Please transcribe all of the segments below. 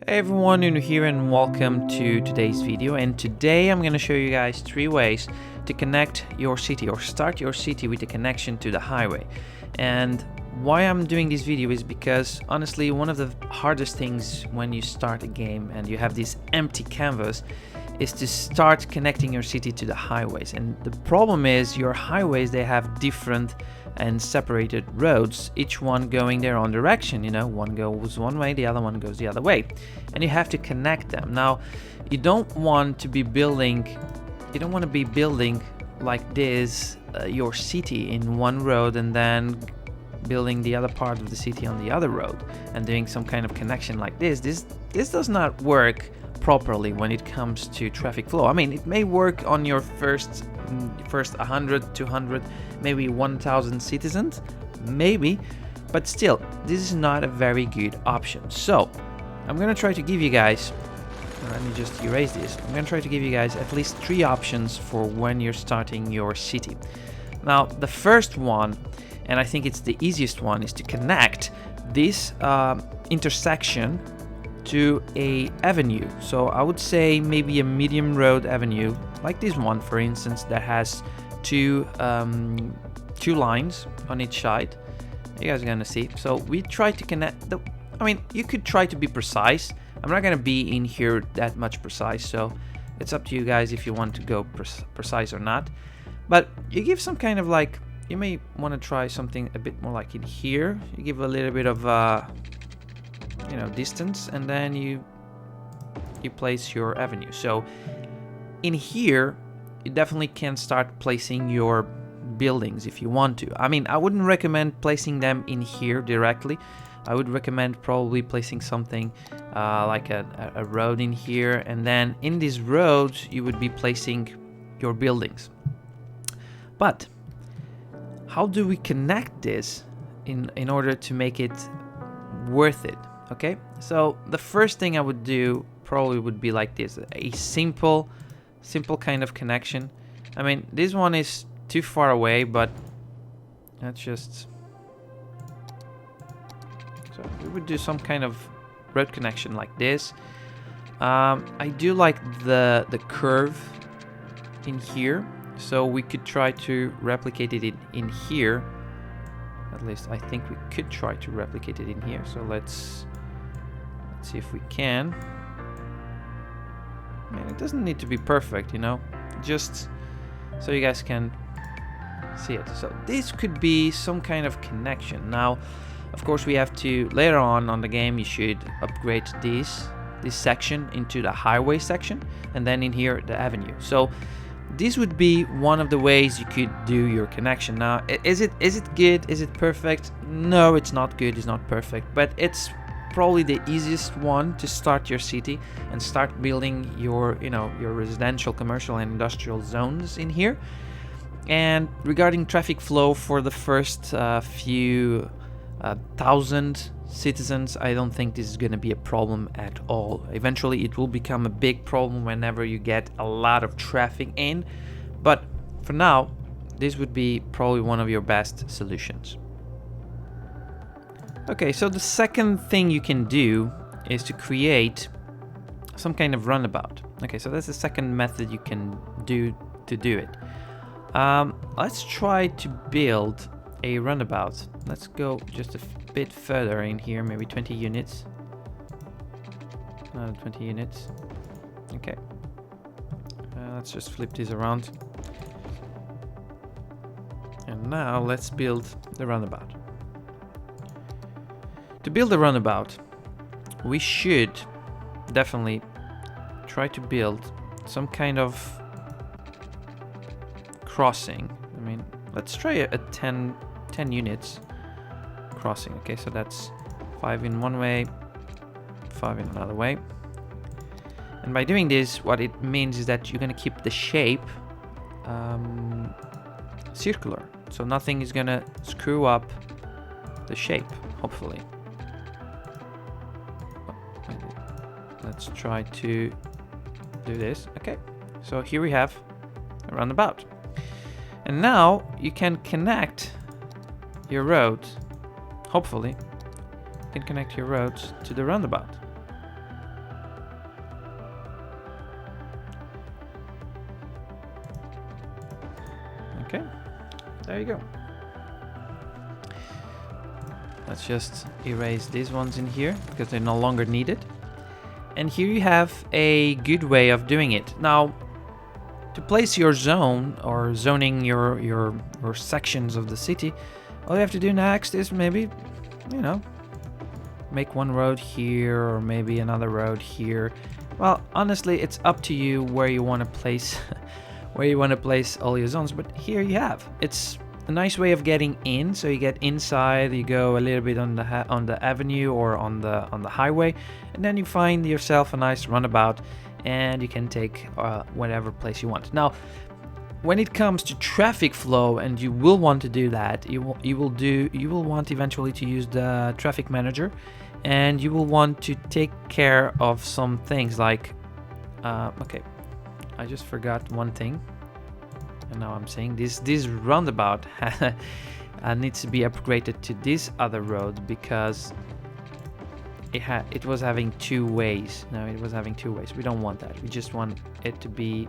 Hey everyone, Nuno here and welcome to today's video. And today I'm going to show you guys 3 ways to connect your city or start your city with a connection to the highway. And why I'm doing this video is because honestly one of the hardest things when you start a game and you have this empty canvas is to start connecting your city to the highways. And the problem is your highways, they have different and separated roads, each one going their own direction. You know, one goes one way, the other one goes the other way, and you have to connect them. Now, you don't want to be building like this your city in one road and then building the other part of the city on the other road and doing some kind of connection like this. This does not work properly when it comes to traffic flow. I mean, it may work on your first 100, 200, maybe 1,000 citizens, maybe, but still, this is not a very good option. So I'm gonna try to give you guys, let me just erase this. I'm gonna try to give you guys at least 3 options for when you're starting your city. Now, the first one, and I think it's the easiest one, is to connect this intersection to a avenue. So I would say maybe a medium road avenue, like this one, for instance, that has two lines on each side. You guys are gonna see. So we try to connect the. I mean, you could try to be precise. I'm not gonna be in here that much precise, so it's up to you guys if you want to go precise or not. But you give some kind of like, you may want to try something a bit more like in here. You give a little bit of distance, and then you place your avenue. So in here you definitely can start placing your buildings if you want to. I mean, I wouldn't recommend placing them in here directly. I would recommend probably placing something like a road in here, and then in this road you would be placing your buildings. But how do we connect this in order to make it worth it? Okay, so the first thing I would do probably would be like this, a simple kind of connection. I mean, this one is too far away, but that's just, so we would do some kind of road connection like this. I do like the curve in here, so we could try to replicate it in here. At least I think we could try to replicate it in here. So let's see if we can. I mean, it doesn't need to be perfect, you know, just so you guys can see it. So this could be some kind of connection. Now, of course, we have to, later on the game, you should upgrade this section into the highway section, and then in here the avenue. So this would be one of the ways you could do your connection. Now, is it good? Is it perfect? No, it's not good. It's not perfect, but it's probably the easiest one to start your city and start building your residential, commercial, and industrial zones in here. And regarding traffic flow for the first few thousand citizens, I don't think this is going to be a problem at all. Eventually it will become a big problem whenever you get a lot of traffic in, but for now this would be probably one of your best solutions. Okay, so the second thing you can do is to create some kind of runabout. Okay, so that's the second method you can do to do it. Let's try to build a runabout. Let's go just a bit further in here, maybe 20 units. 20 units. Okay. Let's just flip this around. And now let's build the runabout. To build a runabout, we should definitely try to build some kind of crossing. I mean, let's try a 10 units crossing. Okay, so that's 5 in one way, 5 in another way. And by doing this, what it means is that you're going to keep the shape circular, so nothing is going to screw up the shape, hopefully. Let's try to do this. Okay, so here we have a roundabout, and now you can connect your roads. Hopefully you can connect your roads to the roundabout. Okay, there you go. Let's just erase these ones in here because they're no longer needed. And here you have a good way of doing it. Now, to place your zone or zoning your sections of the city, all you have to do next is maybe, you know, make one road here or maybe another road here. Well, honestly, it's up to you where you want to place all your zones. But here you have. It's a nice way of getting in. So you get inside, you go a little bit on the avenue or on the highway, and then you find yourself a nice runabout, and you can take whatever place you want. Now, when it comes to traffic flow, and you will want to do that, you will want eventually to use the traffic manager, and you will want to take care of some things like, okay, I just forgot one thing, and now I'm saying this roundabout needs to be upgraded to this other road because it was having two ways. No, it was having two ways. We don't want that. We just want it to be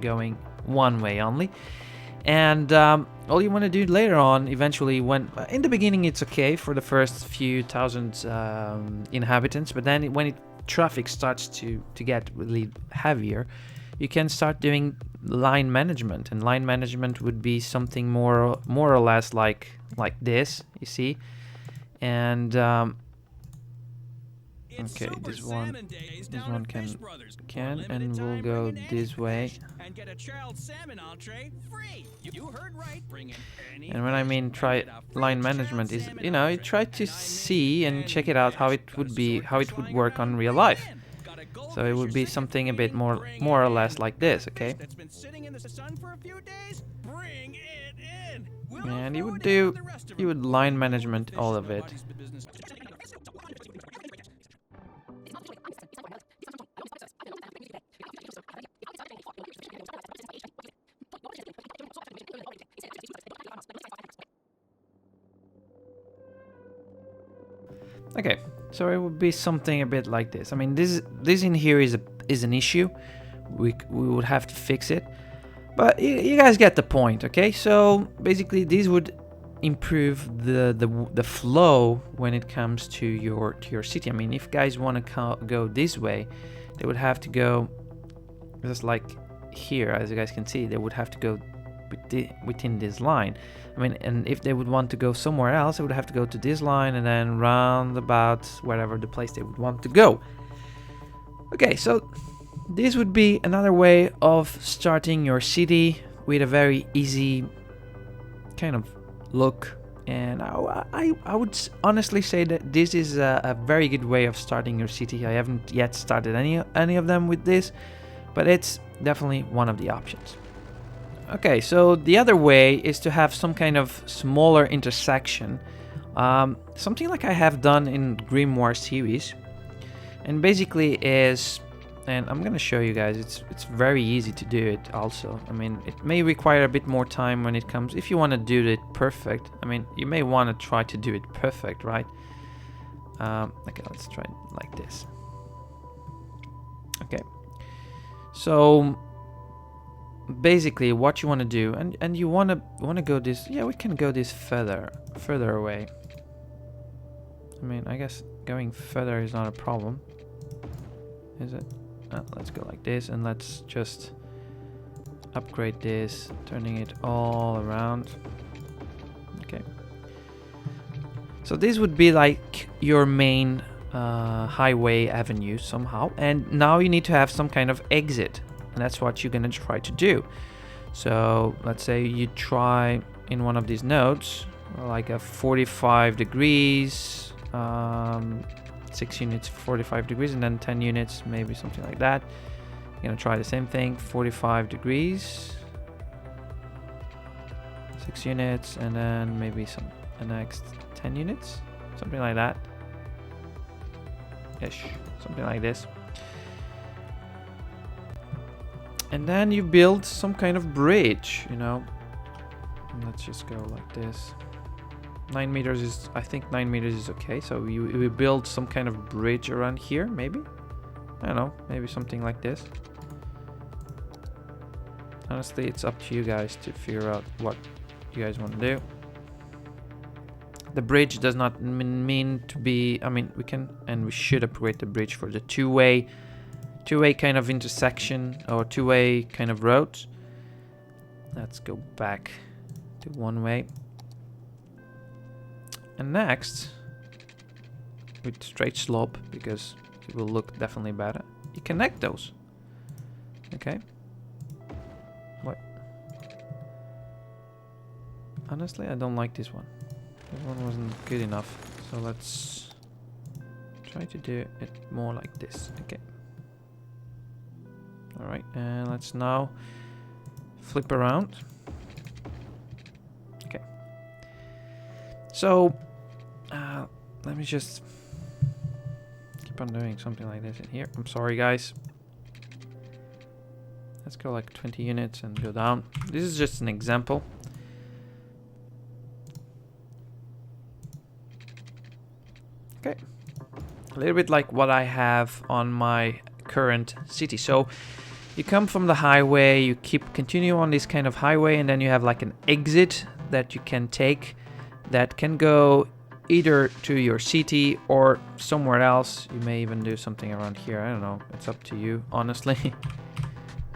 going one way only. And all you want to do later on, eventually, when in the beginning it's okay for the first few thousand inhabitants, but then when traffic starts to get really heavier, you can start doing line management, and line management would be something more or less like this, you see. And okay, this one can and we'll go this way. And when I mean try line management is, you know, you try to see and check it out how it would work on real life. So it would be something a bit more or less like this, okay? And you would line management all of it. Okay, so it would be something a bit like this. I mean, this in here is an issue. We would have to fix it, but you guys get the point, okay? So basically, these would improve the flow when it comes to your city. I mean, if guys want to go this way, they would have to go just like here, as you guys can see. They would have to go within this line. I mean, and if they would want to go somewhere else, they would have to go to this line and then round about wherever the place they would want to go. Okay, so this would be another way of starting your city with a very easy kind of look. And I would honestly say that this is a very good way of starting your city. I haven't yet started any of them with this, but it's definitely one of the options. Okay, so the other way is to have some kind of smaller intersection, something like I have done in Grimoire series, and basically is, and I'm gonna show you guys, it's very easy to do it also. I mean, it may require a bit more time when it comes, if you want to do it perfect. I mean, you may want to try to do it perfect, right? Okay, let's try it like this. Okay, so basically what you want to do, and you want to go this, yeah, we can go this further away. I mean, I guess going further is not a problem, is it? Let's go like this, and let's just upgrade this, turning it all around. Okay, so this would be like your main highway avenue somehow, and now you need to have some kind of exit. And that's what you're gonna try to do. So let's say you try in one of these nodes, like a 45 degrees, 6 units, 45 degrees, and then 10 units, maybe something like that. You're gonna try the same thing, 45 degrees, 6 units, and then maybe the next 10 units, something like that. Ish, something like this. And then you build some kind of bridge, you know. Let's just go like this. 9 meters is, I think 9 meters is okay. So we build some kind of bridge around here, maybe. I don't know, maybe something like this. honestly, it's up to you guys to figure out what you guys want to do. The bridge does not mean to be, I mean, we can and we should upgrade the bridge for the two-way kind of intersection, or two-way kind of road. Let's go back to one-way. And next, with straight slope, because it will look definitely better, you connect those. Okay. What? Honestly, I don't like this one. This one wasn't good enough. So let's try to do it more like this. Okay. Alright, and let's now flip around. Okay. So, let me just keep on doing something like this in here. I'm sorry, guys. Let's go like 20 units and go down. This is just an example. Okay. A little bit like what I have on my current city. So you come from the highway, you continue on this kind of highway, and then you have like an exit that you can take that can go either to your city or somewhere else. You may even do something around here. I don't know. It's up to you, honestly.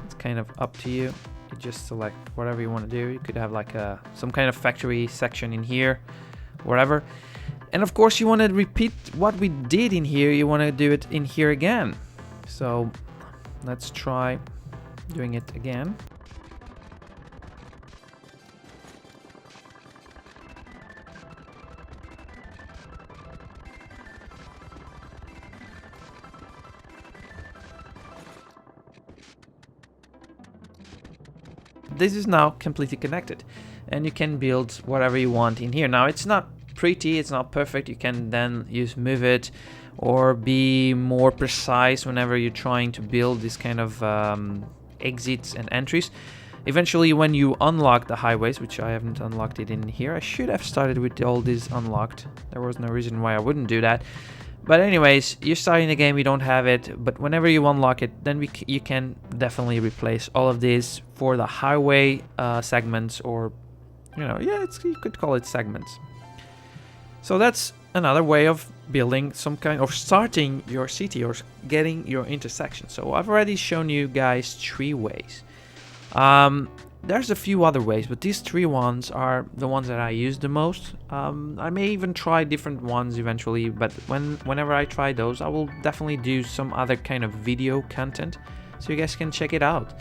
It's kind of up to you. You just select whatever you want to do. You could have like some kind of factory section in here, whatever. And of course, you want to repeat what we did in here. You want to do it in here again. So let's try doing it again. This is now completely connected, and you can build whatever you want in here. Now, it's not pretty, it's not perfect. You can then move it or be more precise whenever you're trying to build this kind of exits and entries. Eventually, when you unlock the highways, which I haven't unlocked it in here, I should have started with all these unlocked. There was no reason why I wouldn't do that. But anyways, you're starting the game, you don't have it, but whenever you unlock it, then you can definitely replace all of these for the highway segments, or, you know, yeah, you could call it segments. So that's another way of building some kind of starting your city or getting your intersection. So I've already shown you guys 3 ways. There's a few other ways, but these 3 ones are the ones that I use the most. I may even try different ones eventually, but whenever I try those, I will definitely do some other kind of video content, so you guys can check it out.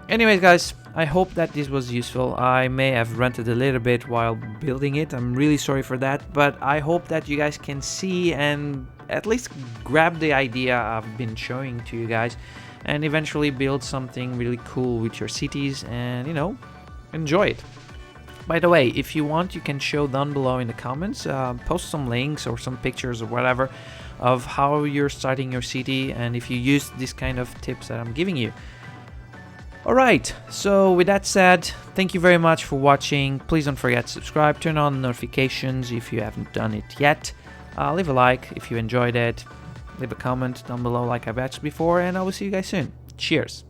Anyways, guys, I hope that this was useful. I may have ranted a little bit while building it. I'm really sorry for that, but I hope that you guys can see and at least grab the idea I've been showing to you guys, and eventually build something really cool with your cities and, you know, enjoy it. By the way, if you want, you can show down below in the comments, post some links or some pictures or whatever of how you're starting your city, and if you use this kind of tips that I'm giving you. Alright, so with that said, thank you very much for watching. Please don't forget to subscribe, turn on notifications if you haven't done it yet. Leave a like if you enjoyed it. Leave a comment down below like I've asked before, and I will see you guys soon. Cheers!